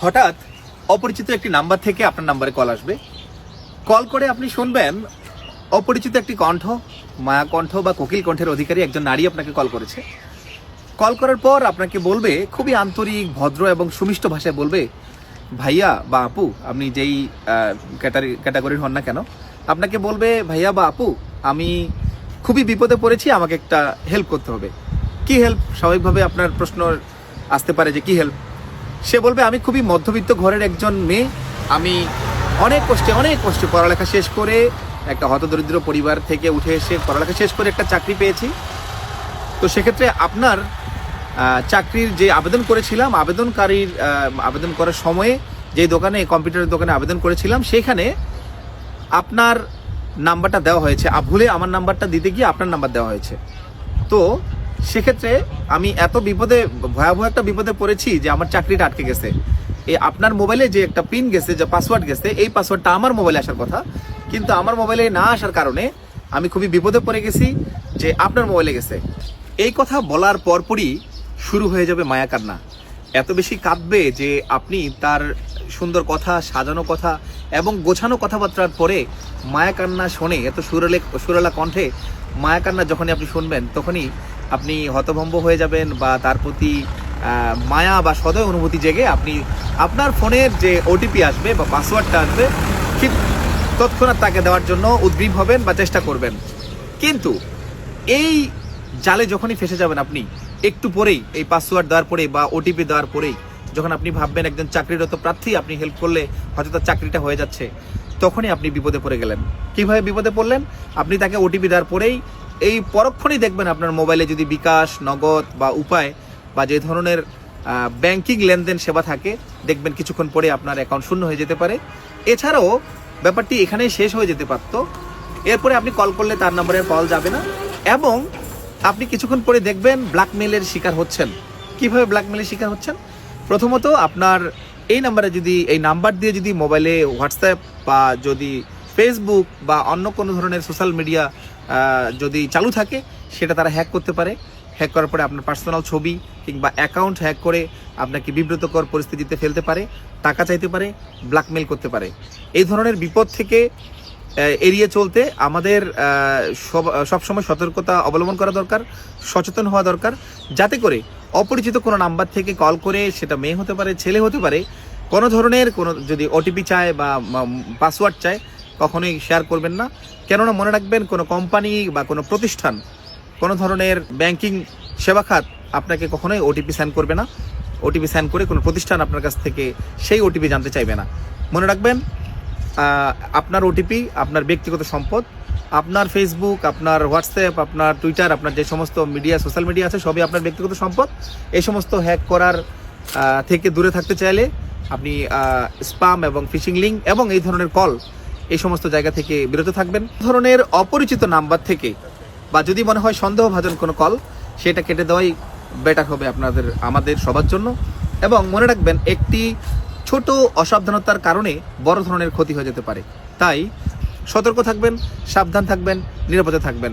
হঠাৎ অপরিচিত একটি নাম্বার থেকে আপনার নাম্বারে কল আসবে। কল করে আপনি শুনবেন অপরিচিত একটি কণ্ঠ, মায়া কণ্ঠ বা কোকিল কণ্ঠের অধিকারী একজন নারী আপনাকে কল করেছে। কল করার পর আপনাকে বলবে, খুবই আন্তরিক, ভদ্র এবং সুমিষ্ট ভাষায় বলবে, ভাইয়া বা আপু, আপনি যেই ক্যাটাগরির হন না কেন, আপনাকে বলবে, ভাইয়া বা আপু, আমি খুবই বিপদে পড়েছি, আমাকে একটা হেল্প করতে হবে। কি হেল্প? স্বাভাবিকভাবে আপনার প্রশ্ন আসতে পারে যে কি হেল্প। সে বলবে, আমি খুবই মধ্যবিত্ত ঘরের একজন মেয়ে, আমি অনেক কষ্টে পড়ালেখা শেষ করে একটা হতদরিদ্র পরিবার থেকে উঠে এসে পড়ালেখা শেষ করে একটা চাকরি পেয়েছি। তো সেক্ষেত্রে আপনার চাকরির যে আবেদন করেছিলাম, আবেদন করার সময়ে যে দোকানে, কম্পিউটারের দোকানে আবেদন করেছিলাম, সেখানে আপনার নাম্বারটা দেওয়া হয়েছে। ভুলে আমার নাম্বারটা দিতে গিয়ে আপনার নাম্বার দেওয়া হয়েছে। তো সেক্ষেত্রে আমি এত ভয়াবহ একটা বিপদে পড়েছি যে আমার চাকরিটা আটকে গেছে। এই আপনার মোবাইলে যে একটা পিন গেছে, যে পাসওয়ার্ড গেছে, এই পাসওয়ার্ডটা আমার মোবাইলে আসার কথা, কিন্তু আমার মোবাইলে না আসার কারণে আমি খুবই বিপদে পড়ে গেছি যে আপনার মোবাইলে গেছে। এই কথা বলার পরপরই শুরু হয়ে যাবে মায়া কান্না। এত বেশি কাঁদবে যে আপনি তার সুন্দর কথা, সাজানো কথা এবং গোছানো কথাবার্তার পরে মায়া কান্না শোনে, এত সুরেলা কণ্ঠে মায়া কান্না যখনই আপনি শুনবেন, তখনই আপনি হতভম্ব হয়ে যাবেন বা তার প্রতি মায়া বা সদয় অনুভূতি জেগে আপনি আপনার ফোনের যে ওটিপি আসবে বা পাসওয়ার্ডটা আসবে, ঠিক তৎক্ষণাৎ তাকে দেওয়ার জন্য উদ্গ্রীব হবেন বা চেষ্টা করবেন। কিন্তু এই জালে যখনই ফেসে যাবেন আপনি, একটু পরেই, এই পাসওয়ার্ড দেওয়ার পরেই বা ওটিপি দেওয়ার পরেই, যখন আপনি ভাববেন একজন চাকরিরত প্রার্থী, আপনি হেল্প করলে হয়তো তার চাকরিটা হয়ে যাচ্ছে, তখনই আপনি বিপদে পড়ে গেলেন। কিভাবে বিপদে পড়লেন? আপনি তাকে ওটিপি দেওয়ার পরেই এই পরক্ষণেই দেখবেন আপনার মোবাইলে যদি বিকাশ, নগদ বা উপায় বা যে ধরনের ব্যাংকিং লেনদেন সেবা থাকে, দেখবেন কিছুক্ষণ পরে আপনার অ্যাকাউন্ট শূন্য হয়ে যেতে পারে। এছাড়াও ব্যাপারটি এখানেই শেষ হয়ে যেতে পারত। এরপরে আপনি কল করলে তার নাম্বারে কল যাবে না এবং আপনি কিছুক্ষণ পরে দেখবেন ব্ল্যাকমেলের শিকার হচ্ছেন। কিভাবে ব্ল্যাকমেলের শিকার হচ্ছেন? প্রথমত, আপনার এই নাম্বার দিয়ে যদি মোবাইলে হোয়াটসঅ্যাপ বা যদি ফেসবুক বা অন্য কোনো ধরনের সোশ্যাল মিডিয়া যদি চালু থাকে, সেটা তারা হ্যাক করতে পারে। হ্যাক করার পরে আপনার পার্সোনাল ছবি কিংবা অ্যাকাউন্ট হ্যাক করে আপনাকে বিব্রতকর পরিস্থিতিতে ফেলতে পারে, টাকা চাইতে পারে, ব্ল্যাকমেল করতে পারে। এই ধরনের বিপদ থেকে এড়িয়ে চলতে আমাদের সবসময় সতর্কতা অবলম্বন করা দরকার, সচেতন হওয়া দরকার, যাতে করে অপরিচিত কোনো নাম্বার থেকে কল করে, সেটা মেয়ে হতে পারে, ছেলে হতে পারে, কোনো ধরনের যদি ওটিপি চায় বা পাসওয়ার্ড চায়, কখনোই শেয়ার করবেন না। কেননা মনে রাখবেন, কোনো কোম্পানি বা কোনো প্রতিষ্ঠান, কোনো ধরনের ব্যাংকিং সেবা খাত আপনাকে কখনোই ওটিপি সেন্ড করবে না। ওটিপি সেন্ড করে কোনো প্রতিষ্ঠান আপনার কাছ থেকে সেই ওটিপি জানতে চাইবে না। মনে রাখবেন, আপনার ওটিপি আপনার ব্যক্তিগত সম্পদ। আপনার ফেসবুক, আপনার হোয়াটসঅ্যাপ, আপনার টুইটার, আপনার যে সমস্ত সোশ্যাল মিডিয়া আছে, সবই আপনার ব্যক্তিগত সম্পদ। এই সমস্ত হ্যাক করার থেকে দূরে থাকতে চাইলে আপনি স্প্যাম এবং ফিশিং লিঙ্ক এবং এই ধরনের কল, এই সমস্ত জায়গা থেকে বিরত থাকবেন। ধরনের অপরিচিত নাম্বার থেকে বা যদি মনে হয় সন্দেহভাজন কোনো কল, সেটা কেটে দেওয়াই বেটার হবে আমাদের সবার জন্য। এবং মনে রাখবেন, একটি ছোট অসাবধানতার কারণে বড় ধরনের ক্ষতি হয়ে যেতে পারে। তাই সতর্ক থাকবেন, সাবধান থাকবেন, নিরাপদে থাকবেন।